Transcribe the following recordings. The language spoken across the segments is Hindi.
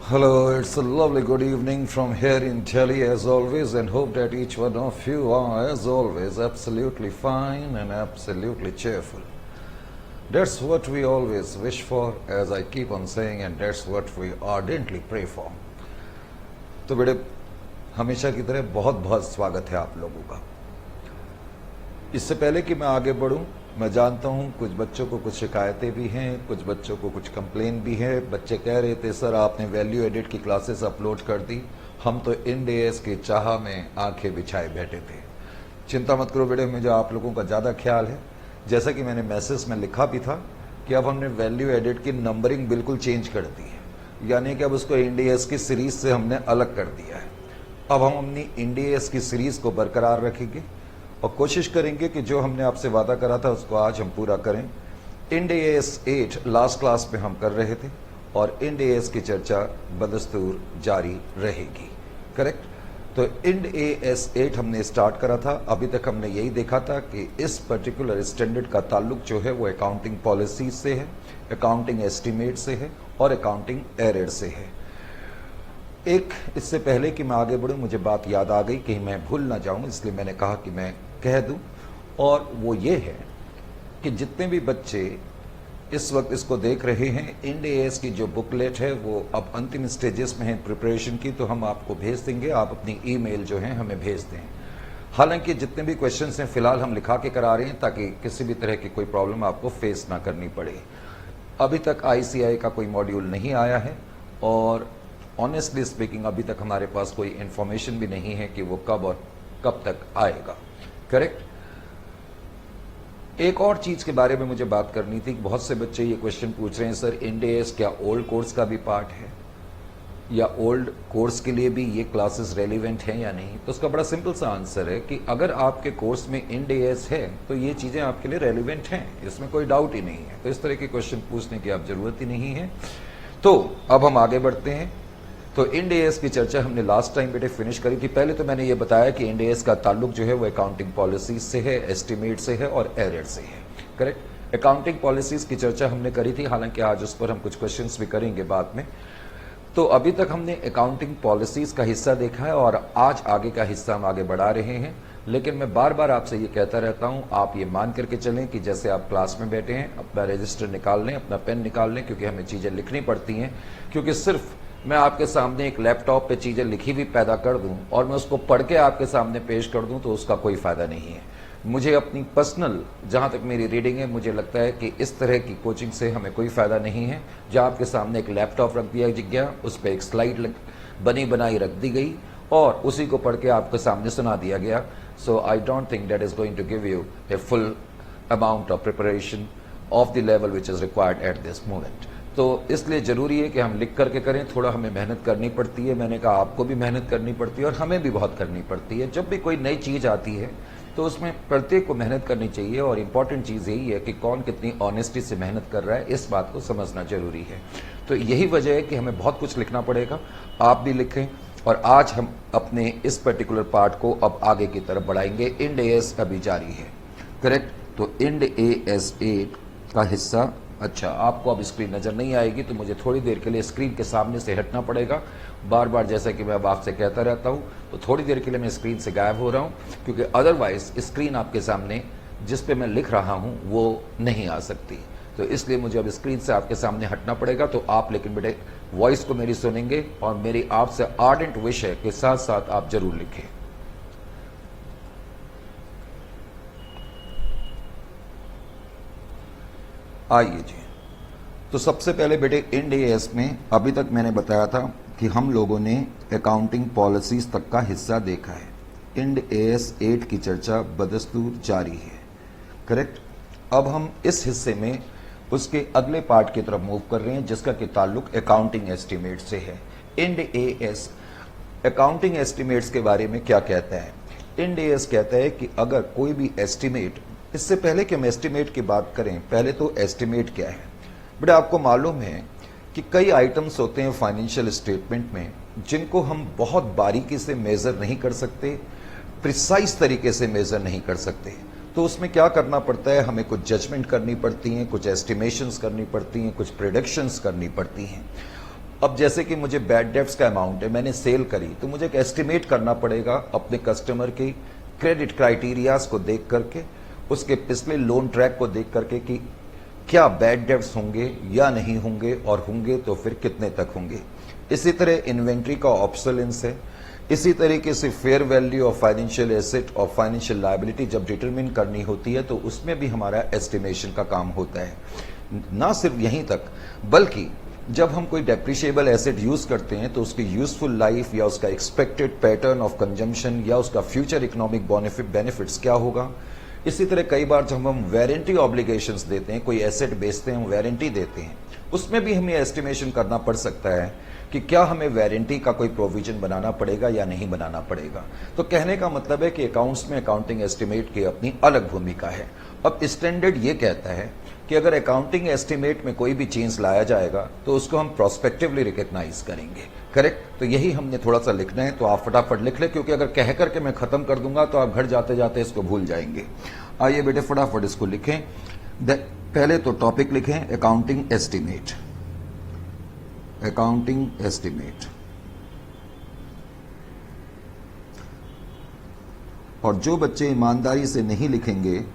Hello, it's a lovely good evening from here in Delhi as always, and hope that each one of you are as always absolutely fine and absolutely cheerful. That's what we always wish for, as I keep on saying, and that's what we ardently pray for. तो बेटे हमेशा की तरह बहुत बहुत स्वागत है आप लोगों का। इससे पहले कि मैं आगे बढ़ूं, मैं जानता हूं कुछ बच्चों को कुछ शिकायतें भी हैं, कुछ बच्चों को कुछ कंप्लेन भी है। बच्चे कह रहे थे सर आपने वैल्यू एडिट की क्लासेस अपलोड कर दी, हम तो इंड एएस की चाह में आंखें बिछाए बैठे थे। चिंता मत करो बेटे, मुझे आप लोगों का ज़्यादा ख्याल है। जैसा कि मैंने मैसेज में लिखा भी था कि अब हमने वैल्यू एडिट की नंबरिंग बिल्कुल चेंज कर दी है, यानी कि अब उसको इंड एएस की सीरीज से हमने अलग कर दिया है। अब हम अपनी इंड एएस की सीरीज को बरकरार रखेंगे और कोशिश करेंगे कि जो हमने आपसे वादा करा था उसको आज हम पूरा करें। इंड एएस 8 लास्ट क्लास में हम कर रहे थे और इंड एएस की चर्चा बदस्तूर जारी रहेगी, करेक्ट। तो इंड एएस 8 हमने स्टार्ट करा था। अभी तक हमने यही देखा था कि इस पर्टिकुलर स्टैंडर्ड का ताल्लुक जो है वो अकाउंटिंग पॉलिसी से है, अकाउंटिंग एस्टिमेट से है और अकाउंटिंग एरर से है। एक इससे पहले कि मैं आगे बढ़ूं, मुझे बात याद आ गई कि मैं भूल ना जाऊं, इसलिए मैंने कहा कि मैं कह दूं, और वो ये है कि जितने भी बच्चे इस वक्त इसको देख रहे हैं, इंड एएस की जो बुकलेट है वो अब अंतिम स्टेजेस में है प्रिपरेशन की, तो हम आपको भेज देंगे। आप अपनी ईमेल जो है हमें भेज दें। हालांकि जितने भी क्वेश्चंस हैं फिलहाल हम लिखा के करा रहे हैं ताकि किसी भी तरह की कोई प्रॉब्लम आपको फेस ना करनी पड़े। अभी तक आईसीआई का कोई मॉड्यूल नहीं आया है और ऑनेस्टली स्पीकिंग अभी तक हमारे पास कोई इंफॉर्मेशन भी नहीं है कि वो कब और कब तक आएगा, करेक्ट। एक और चीज के बारे में मुझे बात करनी थी। बहुत से बच्चे ये क्वेश्चन पूछ रहे हैं सर इंड एएस क्या ओल्ड कोर्स का भी पार्ट है या ओल्ड कोर्स के लिए भी ये क्लासेस रेलिवेंट हैं या नहीं। तो उसका बड़ा सिंपल सा आंसर है कि अगर आपके कोर्स में इंड एएस है तो ये चीजें आपके लिए रेलिवेंट हैं, इसमें कोई डाउट ही नहीं है। तो इस तरह के क्वेश्चन पूछने की आप जरूरत ही नहीं है। तो अब हम आगे बढ़ते हैं। तो इंड एएस की चर्चा हमने लास्ट टाइम बेटे फिनिश करी थी। पहले तो मैंने ये बताया कि इंड एएस का ताल्लुक जो है वो अकाउंटिंग पॉलिसीज से है, एस्टिमेट से है और एरर से है, करेक्ट। अकाउंटिंग पॉलिसीज की चर्चा हमने करी थी, हालांकि आज उस पर हम कुछ क्वेश्चंस भी करेंगे बाद में। तो अभी तक हमने अकाउंटिंग पॉलिसीज का हिस्सा देखा है और आज आगे का हिस्सा हम आगे बढ़ा रहे हैं। लेकिन मैं बार बार आपसे ये कहता रहता हूं, आप ये मान करके चलें कि जैसे आप क्लास में बैठे हैं, अपना रजिस्टर निकाल लें, अपना पेन निकाल लें, क्योंकि हमें चीजें लिखनी पड़ती हैं। क्योंकि सिर्फ मैं आपके सामने एक लैपटॉप पे चीजें लिखी हुई पैदा कर दूं और मैं उसको पढ़ के आपके सामने पेश कर दूं तो उसका कोई फायदा नहीं है। मुझे अपनी पर्सनल, जहां तक मेरी रीडिंग है, मुझे लगता है कि इस तरह की कोचिंग से हमें कोई फायदा नहीं है। जहां आपके सामने एक लैपटॉप रख दिया गया, उस पर एक स्लाइड बनी बनाई रख दी गई और उसी को पढ़ के आपके सामने सुना दिया गया। So I don't think that is going to give you a full amount of preparation of the level which is required at this moment. तो इसलिए जरूरी है कि हम लिख करके करें। थोड़ा हमें मेहनत करनी पड़ती है, मैंने कहा आपको भी मेहनत करनी पड़ती है और हमें भी बहुत करनी पड़ती है। जब भी कोई नई चीज आती है तो उसमें प्रत्येक को मेहनत करनी चाहिए और इम्पॉर्टेंट चीज यही है कि कौन कितनी ऑनेस्टी से मेहनत कर रहा है, इस बात को समझना जरूरी है। तो यही वजह है कि हमें बहुत कुछ लिखना पड़ेगा, आप भी लिखें। और आज हम अपने इस पर्टिकुलर पार्ट को अब आगे की तरफ बढ़ाएंगे। इंड एएस अभी जारी है, करेक्ट। तो इंड एएस 8 का हिस्सा, अच्छा आपको अब स्क्रीन नजर नहीं आएगी तो मुझे थोड़ी देर के लिए स्क्रीन के सामने से हटना पड़ेगा। बार बार जैसा कि मैं अब आपसे कहता रहता हूं, तो थोड़ी देर के लिए मैं स्क्रीन से गायब हो रहा हूं, क्योंकि अदरवाइज स्क्रीन आपके सामने जिस पे मैं लिख रहा हूं वो नहीं आ सकती। तो इसलिए मुझे अब स्क्रीन से आपके सामने हटना पड़ेगा। तो आप लेकिन बेटे वॉइस को मेरी सुनेंगे और मेरी आपसे आर्डेंट विश है कि साथ साथ आप जरूर लिखें। आइए जी, तो सबसे पहले बेटे इंड एएस में अभी तक मैंने बताया था कि हम लोगों ने अकाउंटिंग पॉलिसीज तक का हिस्सा देखा है। इंड एएस 8 की चर्चा बदस्तूर जारी है, करेक्ट। अब हम इस हिस्से में उसके अगले पार्ट की तरफ मूव कर रहे हैं, जिसका कि ताल्लुक अकाउंटिंग एस्टिमेट से है। इंड एएस अकाउंटिंग एस्टिमेट्स के बारे में क्या कहता है? इंड एएस कहता है कि अगर कोई भी एस्टिमेट, इससे पहले कि हम एस्टिमेट की बात करें, पहले तो एस्टिमेट क्या है। बट आपको मालूम है कि कई आइटम्स होते हैं फाइनेंशियल स्टेटमेंट में जिनको हम बहुत बारीकी से मेजर नहीं कर सकते, प्रिसाइज तरीके से मेजर नहीं कर सकते। तो उसमें क्या करना पड़ता है, हमें कुछ जजमेंट करनी पड़ती हैं, कुछ एस्टिमेशंस करनी पड़ती हैं, कुछ प्रेडिक्शंस करनी पड़ती हैं। अब जैसे कि मुझे बैड डेब्ट्स का अमाउंट है, मैंने सेल करी, तो मुझे एक एस्टिमेट करना पड़ेगा अपने कस्टमर के क्रेडिट क्राइटेरियाज को देख करके, उसके पिछले लोन ट्रैक को देख करके कि क्या बैड डेब्ट्स होंगे या नहीं होंगे, और होंगे तो फिर कितने तक होंगे। इसी तरह इन्वेंट्री का ऑब्सोलेंस है। इसी तरीके से fair value of financial asset और फाइनेंशियल लायबिलिटी जब डिटरमिन करनी होती है तो उसमें भी हमारा एस्टिमेशन का काम होता है। ना सिर्फ यहीं तक, बल्कि जब हम कोई डेप्रिशिएबल एसेट यूज करते हैं तो उसकी यूजफुल लाइफ या उसका एक्सपेक्टेड पैटर्न ऑफ कंजम्पशन या उसका फ्यूचर इकोनॉमिक बेनिफिट्स क्या होगा। इसी तरह कई बार जब हम वारंटी ऑब्लिगेशंस देते हैं, कोई एसेट बेचते हैं, हम वारंटी देते हैं, उसमें भी हमें एस्टिमेशन करना पड़ सकता है कि क्या हमें वारंटी का कोई प्रोविजन बनाना पड़ेगा या नहीं बनाना पड़ेगा। तो कहने का मतलब है कि अकाउंट्स में अकाउंटिंग एस्टिमेट की अपनी अलग भूमिका है। अब स्टैंडर्ड ये कहता है कि अगर अकाउंटिंग एस्टिमेट में कोई भी चेंज लाया जाएगा तो उसको हम प्रोस्पेक्टिवली रिकॉग्नाइज करेंगे। करेक्ट। तो यही हमने थोड़ा सा लिखना है, तो आप फटाफट लिख लें, क्योंकि अगर कह करके मैं खत्म कर दूंगा तो आप घर जाते जाते इसको भूल जाएंगे। आइए बेटे फटाफट इसको लिखें। पहले तो टॉपिक लिखें अकाउंटिंग एस्टिमेट। अकाउंटिंग एस्टिमेट, और जो बच्चे ईमानदारी से नहीं लिखेंगे,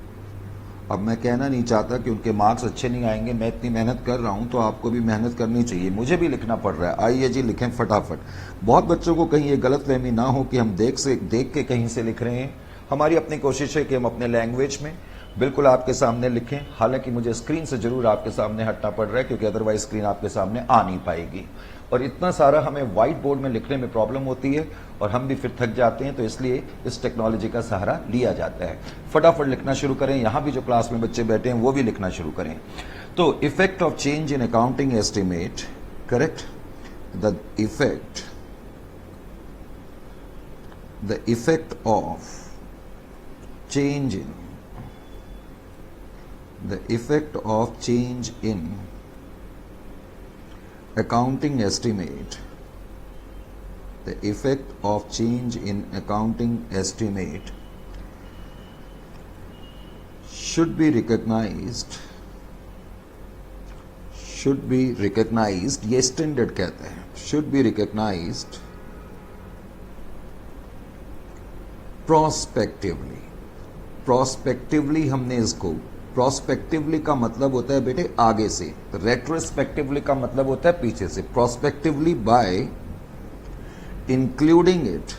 अब मैं कहना नहीं चाहता कि उनके मार्क्स अच्छे नहीं आएंगे, मैं इतनी मेहनत कर रहा हूं तो आपको भी मेहनत करनी चाहिए, मुझे भी लिखना पड़ रहा है। आइए जी लिखें फटाफट। बहुत बच्चों को कहीं ये गलतफहमी ना हो कि हम देख के कहीं से लिख रहे हैं। हमारी अपनी कोशिश है कि हम अपने लैंग्वेज में बिल्कुल आपके सामने लिखें। हालांकि मुझे स्क्रीन से जरूर आपके सामने हटना पड़ रहा है, क्योंकि अदरवाइज स्क्रीन आपके सामने आ नहीं पाएगी, और इतना सारा हमें व्हाइट बोर्ड में लिखने में प्रॉब्लम होती है और हम भी फिर थक जाते हैं, तो इसलिए इस टेक्नोलॉजी का सहारा लिया जाता है। फटाफट लिखना शुरू करें। यहां भी जो क्लास में बच्चे बैठे हैं वो भी लिखना शुरू करें। तो effect of change in accounting estimate, correct, the effect of change in the effect of change in accounting estimate, the effect of change in accounting estimate should be recognized, ये स्टैंडर्ड कहता है, should be recognized prospectively हमने इसको, प्रोस्पेक्टिवली का मतलब होता है बेटे आगे से, रेट्रोस्पेक्टिवली का मतलब होता है पीछे से। Prospectively bye including it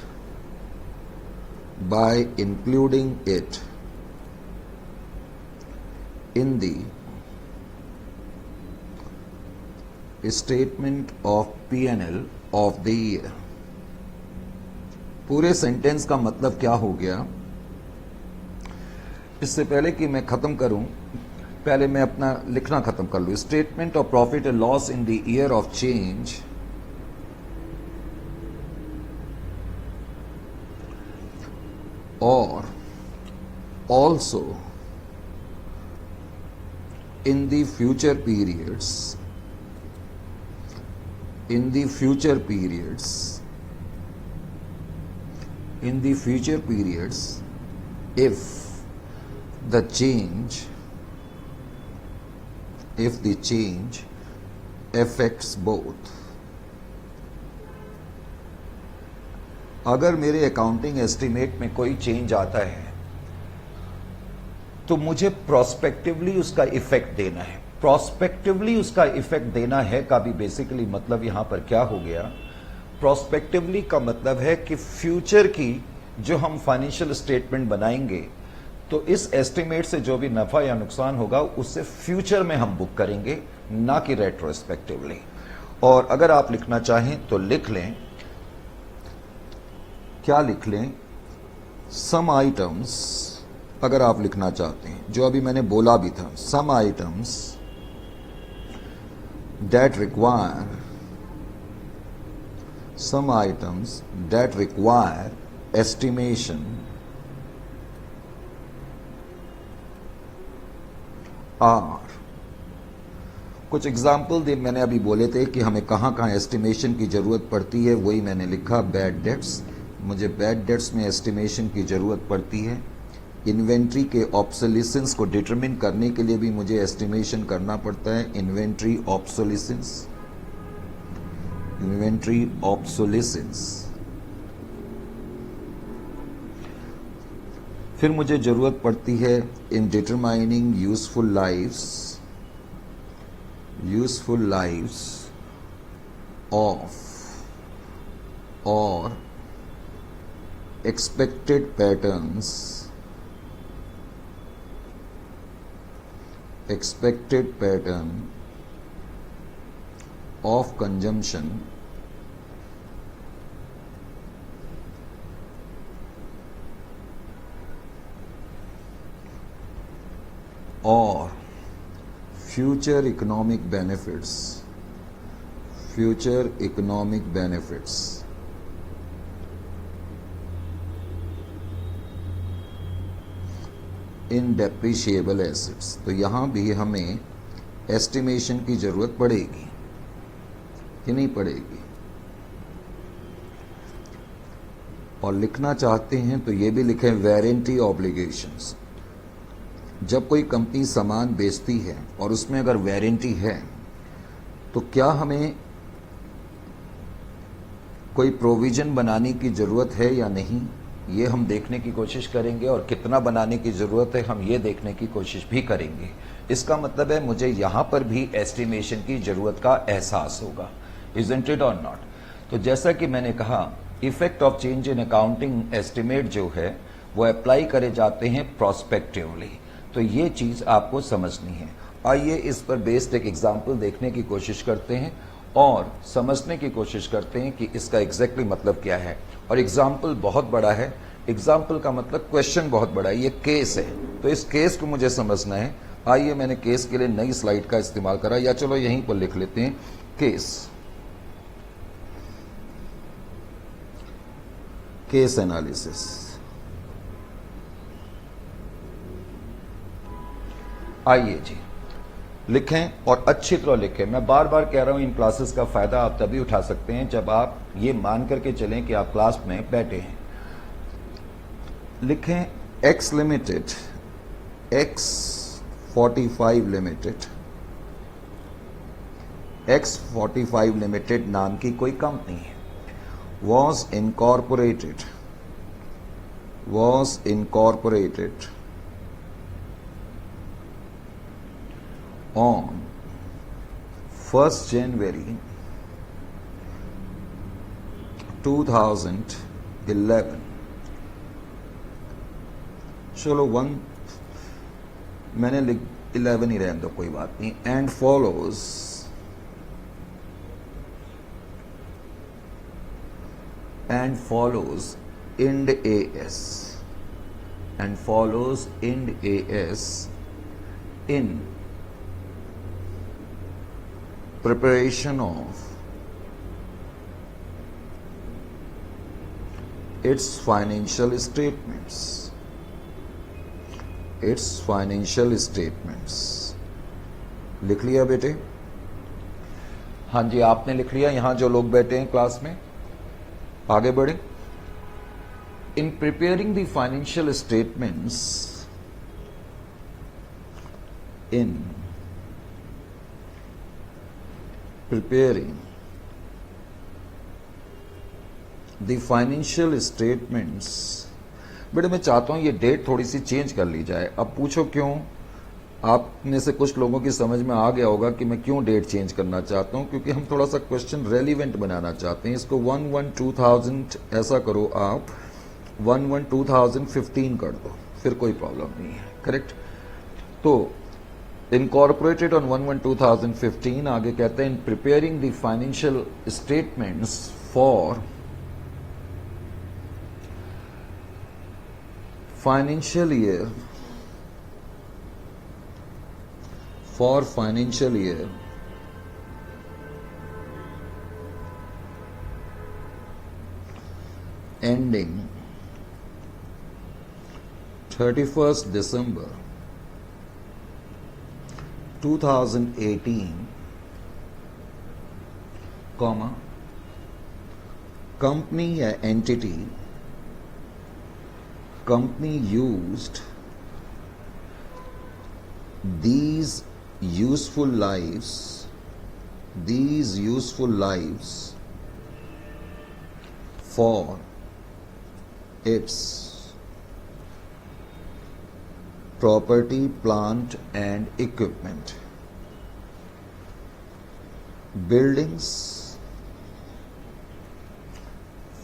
in the statement of P&L of the year. पूरे सेंटेंस का मतलब क्या हो गया? इससे पहले कि मैं खत्म करूं, पहले मैं अपना लिखना खत्म कर लूं। Statement of profit and loss in the year of change और also in the future periods, if the change affects both। अगर मेरे अकाउंटिंग एस्टिमेट में कोई चेंज आता है तो मुझे प्रोस्पेक्टिवली उसका इफेक्ट देना है। प्रोस्पेक्टिवली उसका इफेक्ट देना है का भी बेसिकली मतलब यहां पर क्या हो गया? प्रोस्पेक्टिवली का मतलब है कि फ्यूचर की जो हम फाइनेंशियल स्टेटमेंट बनाएंगे तो इस एस्टिमेट से जो भी नफा या नुकसान होगा उससे फ्यूचर में हम बुक करेंगे, ना कि रेट्रोस्पेक्टिवली। और अगर आप लिखना चाहें तो लिख लें, क्या लिख लें? सम आइटम्स, अगर आप लिखना चाहते हैं, जो अभी मैंने बोला भी था, some items that require estimation are, कुछ एग्जाम्पल दे मैंने अभी बोले थे कि हमें कहाँ कहाँ एस्टिमेशन की जरूरत पड़ती है, वही मैंने लिखा। बैड डेट्स, मुझे बैड डेट्स में एस्टिमेशन की जरूरत पड़ती है। इन्वेंट्री के ऑब्सोलिसेंस को डिटरमिन करने के लिए भी मुझे एस्टिमेशन करना पड़ता है, इन्वेंट्री ऑब्सोलिसेंस। Inventory obsolescence. फिर मुझे जरूरत पड़ती है in determining useful lives of और expected patterns of consumption or future economic benefits in depreciable assets. तो यहां भी हमें एस्टिमेशन की जरूरत पड़ेगी कि नहीं पड़ेगी, और लिखना चाहते हैं तो ये भी लिखें वारंटी ऑब्लिगेशंस। जब कोई कंपनी सामान बेचती है और उसमें अगर वारंटी है तो क्या हमें कोई प्रोविजन बनाने की जरूरत है या नहीं, ये हम देखने की कोशिश करेंगे, और कितना बनाने की जरूरत है हम ये देखने की कोशिश भी करेंगे। इसका मतलब है मुझे यहां पर भी एस्टिमेशन की जरूरत का एहसास होगा, इजंट इट और नॉट। तो जैसा कि मैंने कहा, effect of change in accounting estimate जो है वो अप्लाई करे जाते हैं प्रोस्पेक्टिवली। तो ये चीज आपको समझनी है। आइए इस पर बेस्ड एक एग्जाम्पल देखने की कोशिश करते हैं और समझने की कोशिश करते हैं कि इसका एग्जैक्टली मतलब क्या है। और एग्जाम्पल बहुत बड़ा है, एग्जाम्पल का मतलब क्वेश्चन बहुत बड़ा है, ये केस है, तो इस केस को मुझे समझना है। आइए, मैंने केस के लिए नई स्लाइड का इस्तेमाल करा, या चलो यहीं पर लिख लेते हैं केस एनालिसिस। आइए जी, लिखें और अच्छी तरह लिखें। मैं बार बार कह रहा हूं, इन क्लासेस का फायदा आप तभी उठा सकते हैं जब आप ये मान करके चलें कि आप क्लास में बैठे हैं। लिखें एक्स लिमिटेड, X45 लिमिटेड नाम की कोई कंपनी है, was incorporated on 1st January 2011। चलो 1 मैंने 11 ही रहने दो, कोई बात नहीं। And follows Ind AS in preparation of its financial statements। लिख लिया बेटे? हाँ जी, आपने लिख लिया। यहां जो लोग बैठे हैं क्लास में, आगे बढ़े। In preparing the financial statements बेटे मैं चाहता हूं ये डेट थोड़ी सी चेंज कर ली जाए। अब पूछो क्यों? आप में से कुछ लोगों की समझ में आ गया होगा कि मैं क्यों डेट चेंज करना चाहता हूं, क्योंकि हम थोड़ा सा क्वेश्चन रेलिवेंट बनाना चाहते हैं। इसको 1/1/2000 ऐसा करो, आप 1/1/2015 कर दो, फिर कोई प्रॉब्लम नहीं है। करेक्ट? तो इनकॉर्पोरेटेड ऑन 1/1/2015। आगे कहते हैं in preparing the financial statements for financial year ending 31st December 2018, company या company used these useful lives for its property, plant and equipment. Buildings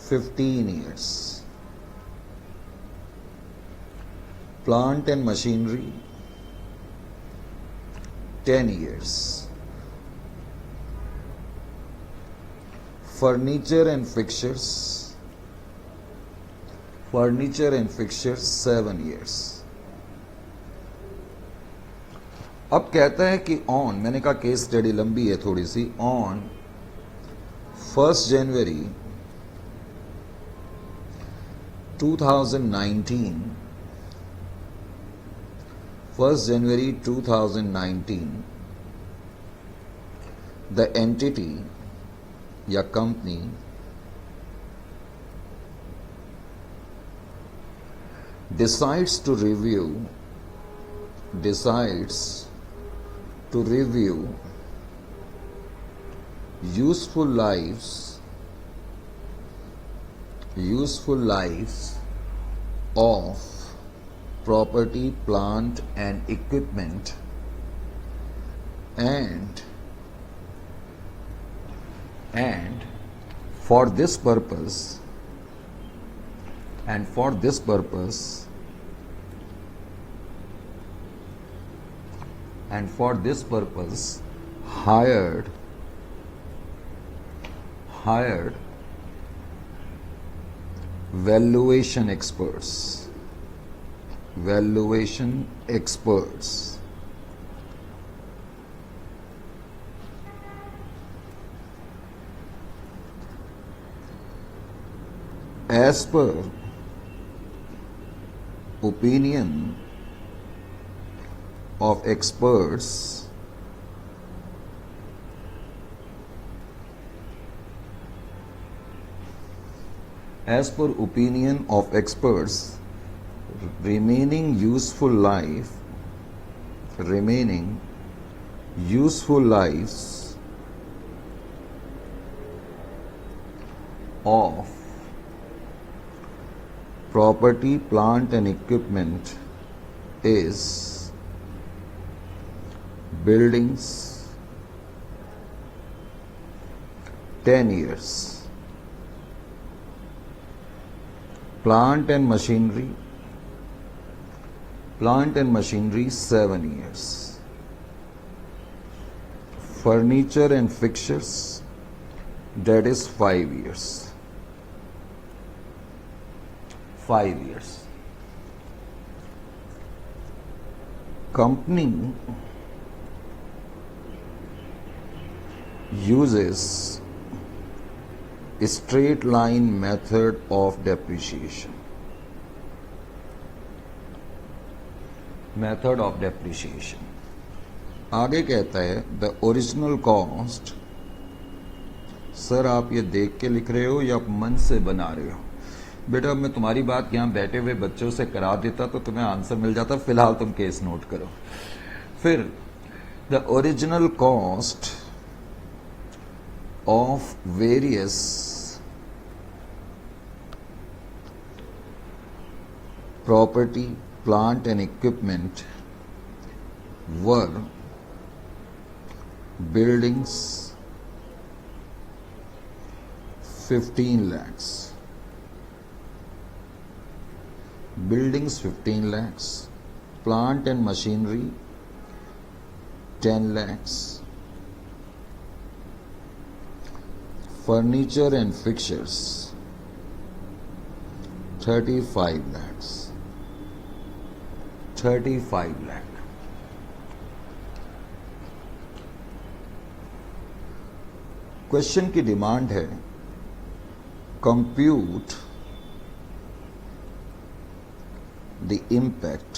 15 years. Plant and machinery 10 years. Furniture and fixtures 7 years. अब कहता है कि ऑन, मैंने कहा केस स्टडी लंबी है थोड़ी सी, on 1 January 2019, 1 January 2019, the entity या company decides to review useful lives of property, plant and equipment, and for this purpose hired valuation experts. As per opinion of experts, remaining useful lives of property, plant and equipment is buildings 10 years, plant and machinery 7 years, furniture and fixtures, that is 5 years. 5 years. Company uses straight line method of depreciation. आगे कहता है द ओरिजिनल कॉस्ट। सर आप ये देख के लिख रहे हो या आप मन से बना रहे हो? बेटा मैं तुम्हारी बात यहां बैठे हुए बच्चों से करा देता तो तुम्हें आंसर मिल जाता। फिलहाल तुम केस नोट करो। फिर the original cost of various property, plant and equipment were buildings 15 lakhs, plant and machinery 10 lakhs, furniture and fixtures 35 lakhs. 35 lakh. Question की डिमांड है compute the impact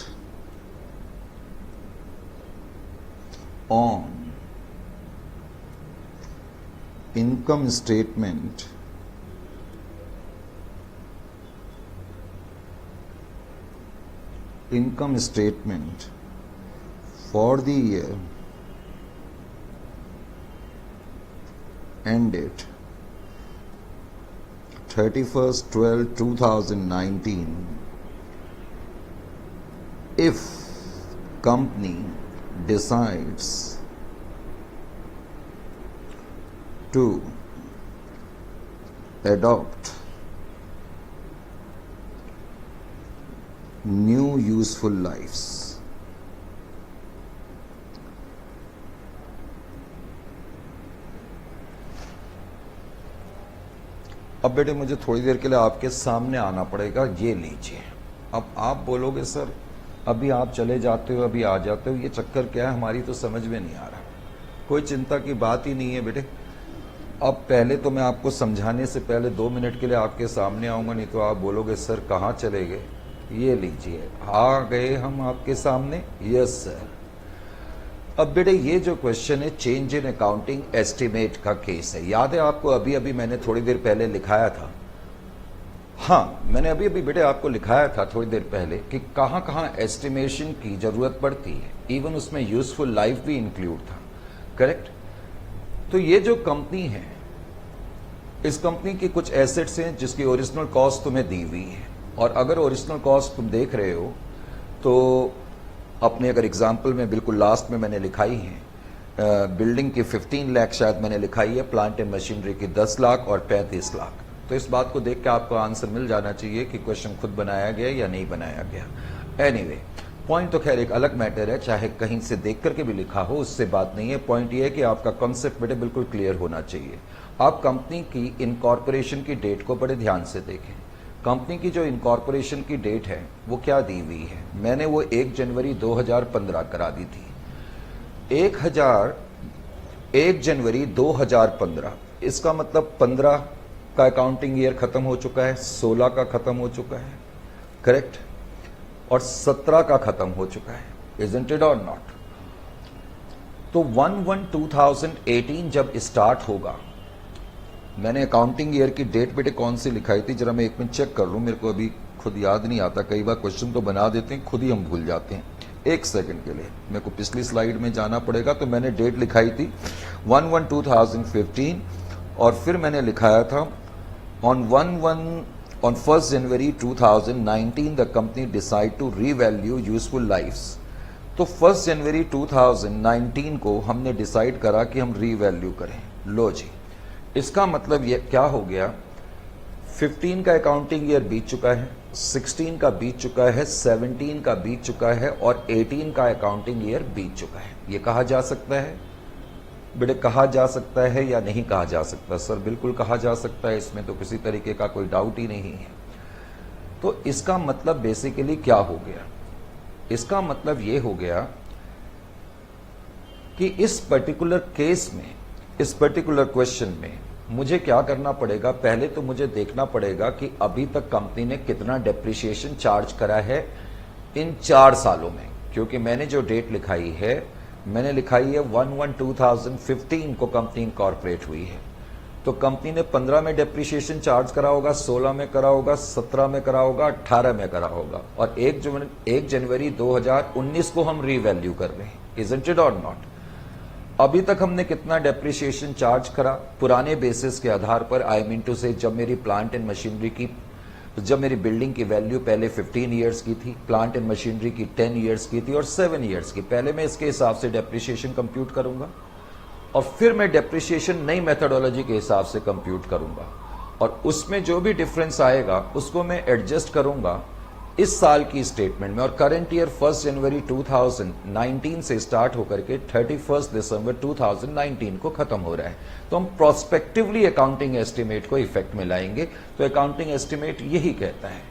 on income statement for the year ended 31/12/2019, if company decides to adopt new useful lives, अब बेटे मुझे थोड़ी देर के लिए आपके सामने आना पड़ेगा, ये लीजिए। अब आप बोलोगे सर अभी आप चले जाते हो, अभी आ जाते हो, ये चक्कर क्या है, हमारी तो समझ में नहीं आ रहा। कोई चिंता की बात ही नहीं है बेटे। अब पहले तो मैं आपको समझाने से पहले 2 मिनट के लिए आपके सामने आऊंगा, नहीं तो आप बोलोगे सर कहाँ चले गए। ये लीजिए, आ गए हम आपके सामने। Yes sir. अब बेटे ये जो क्वेश्चन है चेंज इन अकाउंटिंग एस्टिमेट का केस है। याद है आपको, अभी अभी मैंने थोड़ी देर पहले लिखाया था। हाँ, मैंने अभी अभी बेटे आपको लिखाया था थोड़ी देर पहले कि कहाँ कहाँ एस्टिमेशन की जरूरत पड़ती है, इवन उसमें यूजफुल लाइफ भी इंक्लूड था। करेक्ट। तो ये जो कंपनी है, इस कंपनी की कुछ एसेट्स हैं जिसकी ओरिजिनल कॉस्ट तुम्हें दी हुई है, और अगर ओरिजिनल कॉस्ट तुम देख रहे हो तो अपने अगर एग्जाम्पल में बिल्कुल लास्ट में मैंने लिखाई है, बिल्डिंग की 15 लाख शायद मैंने लिखाई है, प्लांट एंड मशीनरी की 10 लाख और 35 लाख। तो इस बात को देख के आपको आंसर मिल जाना चाहिए कि क्वेश्चन खुद बनाया गया या नहीं बनाया गया। एनीवे, पॉइंट तो खैर एक अलग मैटर है, चाहे कहीं से देख करके भी लिखा हो, उससे बात नहीं है। पॉइंट ये है कि आपका कॉन्सेप्ट बेटे बिल्कुल क्लियर होना चाहिए। आप कंपनी की इनकॉर्पोरेशन की डेट को बड़े ध्यान से देखें। कंपनी की जो इनकॉर्पोरेशन की डेट है वो क्या दी हुई है, मैंने वो 1 जनवरी 2015 करा दी थी। 1 जनवरी 2015, इसका मतलब 15 का अकाउंटिंग ईयर खत्म हो चुका है, 16 का खत्म हो चुका है, करेक्ट, और 17 का खत्म हो चुका है, इजंट इट और नॉट। तो 1/1/2018 जब स्टार्ट होगा, मैंने अकाउंटिंग ईयर की डेट बेटे कौन सी लिखाई थी, जरा मैं एक मिनट चेक कर लूं, मेरे को अभी खुद याद नहीं आता। कई बार क्वेश्चन तो बना देते हैं, खुद ही हम भूल जाते हैं। एक सेकंड के लिए मेरे को पिछली स्लाइड में जाना पड़ेगा। तो मैंने डेट लिखाई थी 1/1/2015, और फिर मैंने लिखाया था on 1 January 2019 the company decide to revalue useful lives। तो 1 जनवरी 2019 को हमने डिसाइड करा कि हम रीवैल्यू करें। लो जी, इसका मतलब ये क्या हो गया, 15 का अकाउंटिंग ईयर बीत चुका है, 16 का बीत चुका है, 17 का बीत चुका है, और 18 का अकाउंटिंग ईयर बीत चुका है। ये कहा जा सकता है बेटे, कहा जा सकता है या नहीं कहा जा सकता? सर बिल्कुल कहा जा सकता है, इसमें तो किसी तरीके का कोई डाउट ही नहीं है। तो इसका मतलब बेसिकली क्या हो गया, इसका मतलब ये हो गया कि इस पर्टिकुलर केस में, इस पर्टिकुलर क्वेश्चन में मुझे क्या करना पड़ेगा, पहले तो मुझे देखना पड़ेगा कि अभी तक कंपनी ने कितना डेप्रिसिएशन चार्ज करा है इन 4 सालों में। क्योंकि मैंने जो डेट लिखाई है, मैंने लिखाई है 1/1/2015 को कंपनी इनकॉर्पोरेट हुई है। तो कंपनी ने 15 में डेप्रिसिएशन चार्ज करा होगा, 16 में करा होगा, 17 में करा होगा, 18 में करा होगा, और 1 जनवरी 2019 को हम रीवैल्यू कर रहे हैं, इजंट इट और नॉट। अभी तक हमने कितना डेप्रिसिएशन चार्ज करा पुराने बेसिस के आधार पर, आई मीन टू से जब मेरी प्लांट एंड मशीनरी की, जब मेरी बिल्डिंग की वैल्यू पहले 15 ईयर्स की थी, प्लांट एंड मशीनरी की 10 ईयर्स की थी और 7 ईयर्स की, पहले मैं इसके हिसाब से डेप्रिसिएशन कंप्यूट करूंगा, और फिर मैं डेप्रिसिएशन नई मेथोडोलॉजी के हिसाब से कंप्यूट करूंगा, और उसमें जो भी डिफरेंस आएगा उसको मैं एडजस्ट करूंगा इस साल की स्टेटमेंट में। और करंट ईयर 1 जनवरी 2019 से स्टार्ट होकर के 31 दिसंबर 2019 को खत्म हो रहा है। तो हम प्रोस्पेक्टिवली अकाउंटिंग एस्टिमेट को इफेक्ट में लाएंगे। तो अकाउंटिंग एस्टिमेट यही कहता है,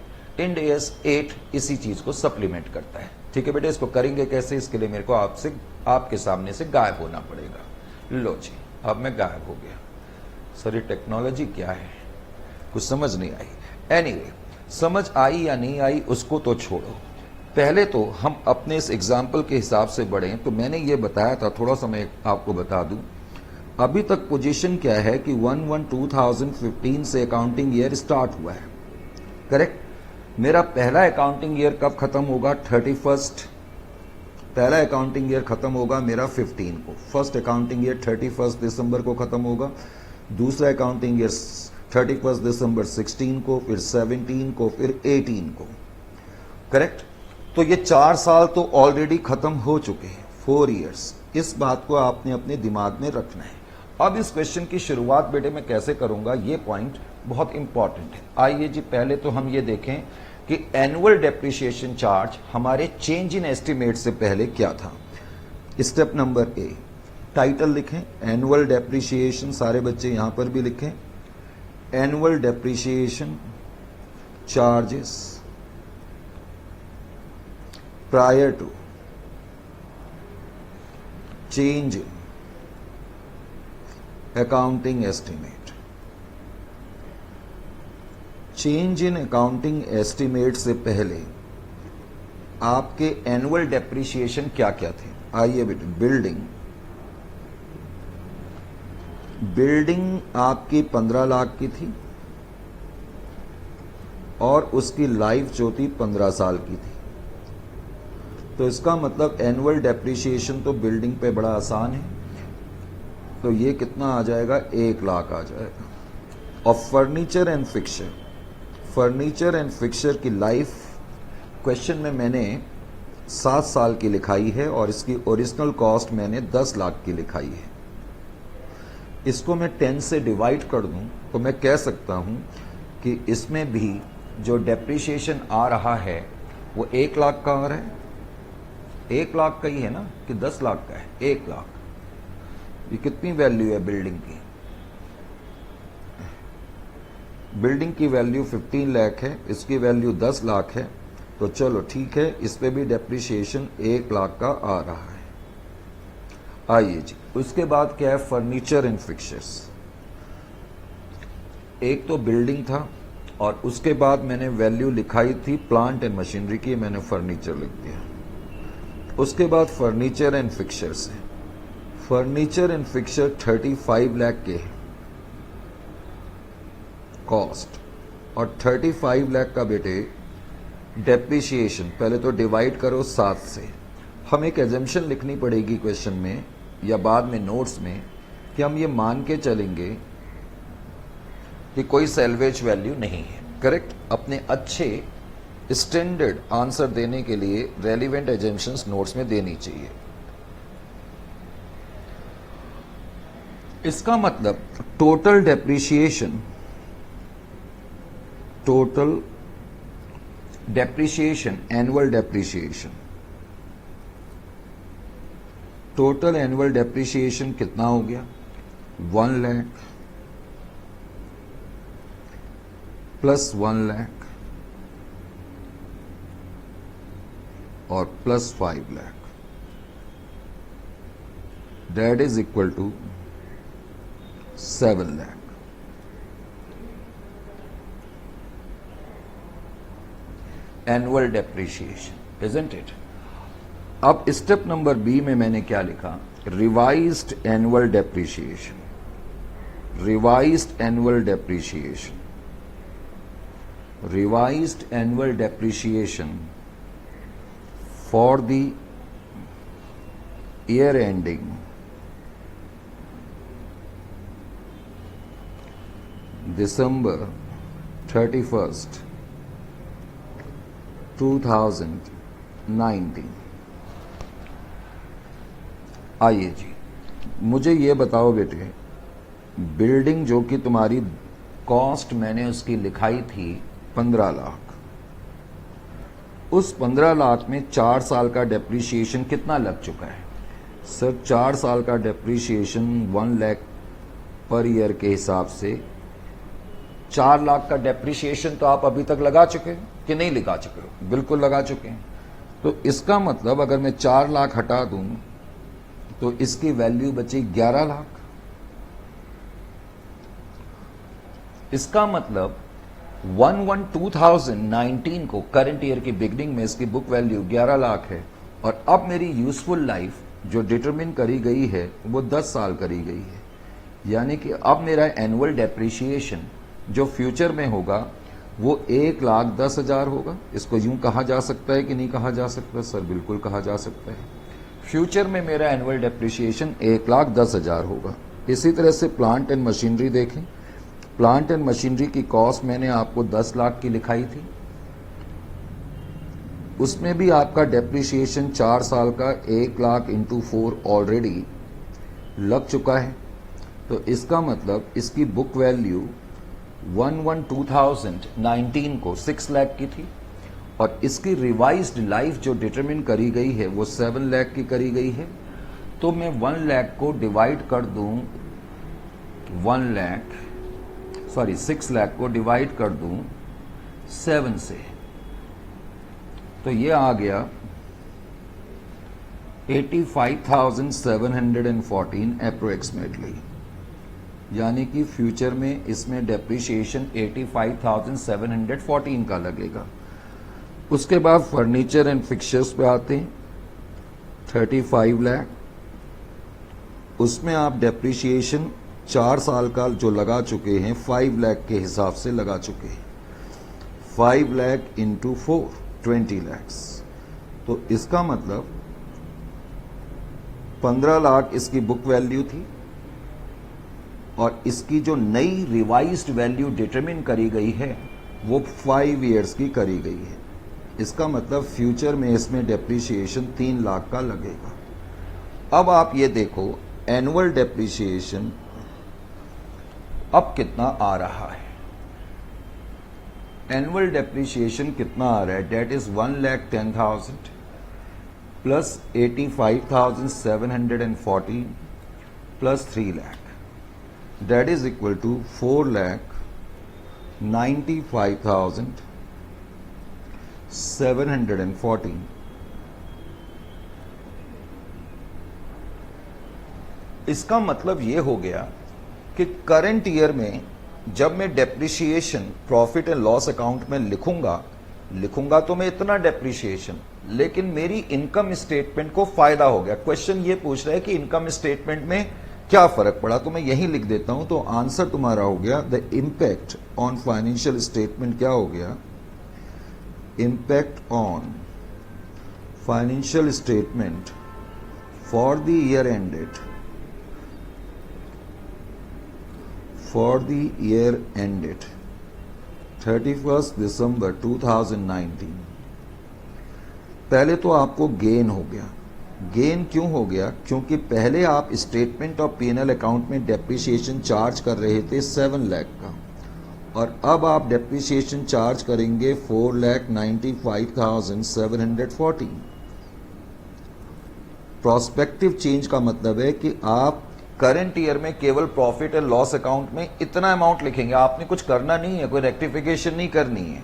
इंड एस 8 इसी चीज को सप्लीमेंट करता है। ठीक है बेटे, इसको करेंगे कैसे, इसके लिए मेरे को आपसे, आपके सामने से गायब होना पड़ेगा। लो जी, अब मैं गायब हो गया। सर ये टेक्नोलॉजी क्या है, कुछ समझ नहीं आई। एनीवे, समझ आई या नहीं आई उसको तो छोड़ो, पहले तो हम अपने इस एग्जाम्पल के हिसाब से बढ़ें। तो मैंने ये बताया था, थोड़ा सा मैं आपको बता दूं, अभी तक पोजीशन क्या है कि 1/1/2015 से अकाउंटिंग ईयर स्टार्ट हुआ है, करेक्ट। मेरा पहला अकाउंटिंग ईयर कब खत्म होगा, 31st, पहला अकाउंटिंग ईयर खत्म होगा मेरा 15 को, फर्स्ट अकाउंटिंग ईयर 31 दिसंबर को खत्म होगा, दूसरा अकाउंटिंग ईयर 31 दिसंबर 16 को, फिर 17 को, फिर 18 को, करेक्ट। तो ये 4 साल तो ऑलरेडी खत्म हो चुके हैं, 4 इयर्स। इस बात को आपने अपने दिमाग में रखना है। अब इस क्वेश्चन की शुरुआत बेटे मैं कैसे करूंगा, ये पॉइंट बहुत इंपॉर्टेंट है। आइए जी, पहले तो हम ये देखें कि एनुअल डेप्रिसिएशन चार्ज हमारे चेंज इन एस्टिमेट से पहले क्या था। स्टेप नंबर ए, टाइटल लिखें एनुअल डेप्रिसिएशन, सारे बच्चे यहां पर भी लिखें annual depreciation charges prior to change in accounting estimate. Change in accounting estimate से पहले आपके एनुअल डेप्रिसिएशन क्या क्या थे। आइए बेटे, बिल्डिंग आपकी 15 लाख की थी और उसकी लाइफ जो थी 15 साल की थी। तो इसका मतलब एनुअल डेप्रिसिएशन तो बिल्डिंग पे बड़ा आसान है, तो ये कितना आ जाएगा, 1 लाख आ जाएगा। और फर्नीचर एंड फिक्सचर की लाइफ क्वेश्चन में मैंने 7 साल की लिखाई है और इसकी ओरिजिनल कॉस्ट मैंने 10 लाख की लिखाई है। इसको मैं 10 से डिवाइड कर दूं तो मैं कह सकता हूं कि इसमें भी जो डेप्रिसिएशन आ रहा है वो 1 लाख का आ रहा है। 1 लाख का ही है ना कि 10 लाख का है? 1 लाख। ये कितनी वैल्यू है बिल्डिंग की? बिल्डिंग की वैल्यू 15 लाख है, इसकी वैल्यू 10 लाख है। तो चलो ठीक है, इस पे भी डेप्रिसिएशन 1 लाख का आ रहा है। आइए जी, उसके बाद क्या है, फर्नीचर एंड फिक्सचर्स। एक तो बिल्डिंग था और उसके बाद मैंने वैल्यू लिखाई थी प्लांट एंड मशीनरी की, मैंने फर्नीचर लिख दिया। उसके बाद फर्नीचर एंड फिक्सचर्स है। फर्नीचर एंड फिक्सचर 35 लाख के कॉस्ट और 35 लाख का बेटे डेप्रिसिएशन। पहले तो डिवाइड करो 7 से। हम एक एजम्पशन लिखनी पड़ेगी क्वेश्चन में या बाद में नोट्स में कि हम ये मान के चलेंगे कि कोई सैल्वेज वैल्यू नहीं है। करेक्ट। अपने अच्छे स्टैंडर्ड आंसर देने के लिए रेलिवेंट एजम्पशंस नोट्स में देनी चाहिए। इसका मतलब total depreciation annual depreciation, total annual depreciation कितना हो गया, 1 लाख प्लस 1 लाख और plus 5 lakh, that is equal to 7 lakh. Annual depreciation, isn't it. अब स्टेप नंबर बी में मैंने क्या लिखा, revised annual depreciation, revised annual depreciation, revised annual depreciation for the year ending December 31st, 2019। आइए जी, मुझे ये बताओ बेटे, बिल्डिंग जो कि तुम्हारी कॉस्ट मैंने उसकी लिखाई थी 15 लाख, उस 15 लाख में 4 साल का डेप्रिसिएशन कितना लग चुका है? सर 4 साल का डेप्रिसिएशन 1 लाख पर ईयर के हिसाब से 4 लाख का डेप्रिसिएशन तो आप अभी तक लगा चुके हो कि नहीं लगा चुके हो? बिल्कुल लगा चुके हैं। तो इसका मतलब अगर मैं 4 लाख हटा दूं तो इसकी वैल्यू बची 11 लाख। इसका मतलब 1/1/2019 को करंट ईयर की बिगनिंग में इसकी बुक वैल्यू 11 लाख है और अब मेरी यूजफुल लाइफ जो डिटरमिन करी गई है वो 10 साल करी गई है। यानी कि अब मेरा एनुअल डेप्रिसिएशन जो फ्यूचर में होगा वो 1,10,000 होगा। इसको यूं कहा जा सकता है कि नहीं कहा जा सकता? सर बिल्कुल कहा जा सकता है। फ्यूचर में मेरा एनुअल डेप्रिसिएशन 1,10,000 होगा। इसी तरह से प्लांट एंड मशीनरी देखें, प्लांट एंड मशीनरी की कॉस्ट मैंने आपको 10 लाख की लिखाई थी, उसमें भी आपका डेप्रिसिएशन 4 साल का 1 लाख इंटू 4 ऑलरेडी लग चुका है। तो इसका मतलब इसकी बुक वैल्यू 1/1/2019 को 6 लाख की थी और इसकी रिवाइज्ड लाइफ जो डिटरमिन करी गई है वो 7 लाख की करी गई है। तो मैं 1 लाख को डिवाइड कर दूं 6 लाख को डिवाइड कर दूं 7 से, तो ये आ गया 85,714 अप्रोक्सीमेटली, यानी कि फ्यूचर में इसमें डेप्रिसिएशन 85,714 का लगेगा। उसके बाद फर्नीचर एंड फिक्चर्स पे आते हैं 35 लाख, उसमें आप डेप्रिसिएशन 4 साल का जो लगा चुके हैं 5 लाख के हिसाब से लगा चुके हैं। 5 लाख इंटू 4 20 लाख, तो इसका मतलब 15 लाख इसकी बुक वैल्यू थी और इसकी जो नई रिवाइज्ड वैल्यू डिटरमिन करी गई है वो 5 इयर्स की करी गई है। इसका मतलब फ्यूचर में इसमें डेप्रिसिएशन 3 लाख का लगेगा। अब आप ये देखो एनुअल डेप्रिसिएशन अब कितना आ रहा है। एनुअल डेप्रिसिएशन कितना आ रहा है, that is 1,10,000 plus 85,714 plus 3 lakh, that is equal to 4,95,714। इसका मतलब ये हो गया कि करंट ईयर में जब मैं depreciation profit and loss account में लिखूंगा तो मैं इतना डेप्रिसिएशन, लेकिन मेरी इनकम स्टेटमेंट को फायदा हो गया। क्वेश्चन ये पूछ रहा है कि इनकम स्टेटमेंट में क्या फर्क पड़ा, तो मैं यही लिख देता हूं। तो आंसर तुम्हारा हो गया the impact on financial statement क्या हो गया, impact on financial statement for the year ended 31st December 2019। पहले तो आपको गेन हो गया। गेन क्यों हो गया, क्योंकि पहले आप स्टेटमेंट ऑफ P&L अकाउंट में डेप्रिसिएशन चार्ज कर रहे थे 7 लाख का और अब आप डेप्रिसिएशन चार्ज करेंगे 4,95,714। प्रोस्पेक्टिव चेंज का मतलब है कि आप करंट ईयर में केवल प्रॉफिट एंड लॉस अकाउंट में इतना अमाउंट लिखेंगे, आपने कुछ करना नहीं है, कोई रेक्टिफिकेशन नहीं करनी है।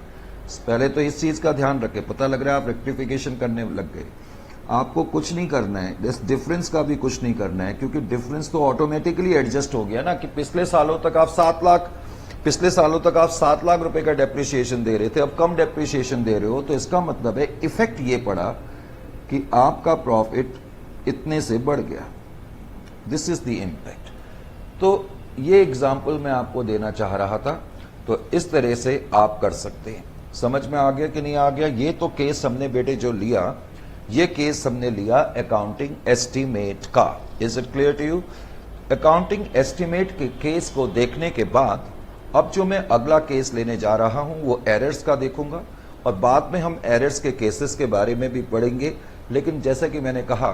पहले तो इस चीज का ध्यान रखें, पता लग रहा है आप रेक्टिफिकेशन करने लग गए। आपको कुछ नहीं करना है, इस डिफरेंस का भी कुछ नहीं करना है, क्योंकि डिफरेंस तो ऑटोमेटिकली एडजस्ट हो गया ना कि पिछले सालों तक आप 7 लाख रुपए का डेप्रिसिएशन दे रहे थे, अब कम डेप्रिसिएशन दे रहे हो। तो इसका मतलब है इफेक्ट ये पड़ा कि आपका प्रॉफिट इतने से बढ़ गया। This is the impact. तो ये एग्जाम्पल मैं आपको देना चाह रहा था, तो इस तरह से आप कर सकते हैं। समझ में आ गया कि नहीं आ गया? ये तो केस हमने बेटे जो लिया, ये केस हमने लिया अकाउंटिंग एस्टीमेट का। Is it clear to you? Accounting estimate के केस को देखने के बाद अब जो मैं अगला केस लेने जा रहा हूं वो एरर्स का देखूंगा और बाद में हम एरर्स के केसेस के बारे में भी पढ़ेंगे। लेकिन जैसा कि मैंने कहा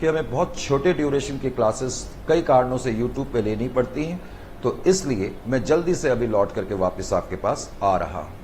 कि हमें बहुत छोटे ड्यूरेशन की क्लासेस कई कारणों से यूट्यूब पे लेनी पड़ती हैं, तो इसलिए मैं जल्दी से अभी लौट करके वापस आपके पास आ रहा हूं।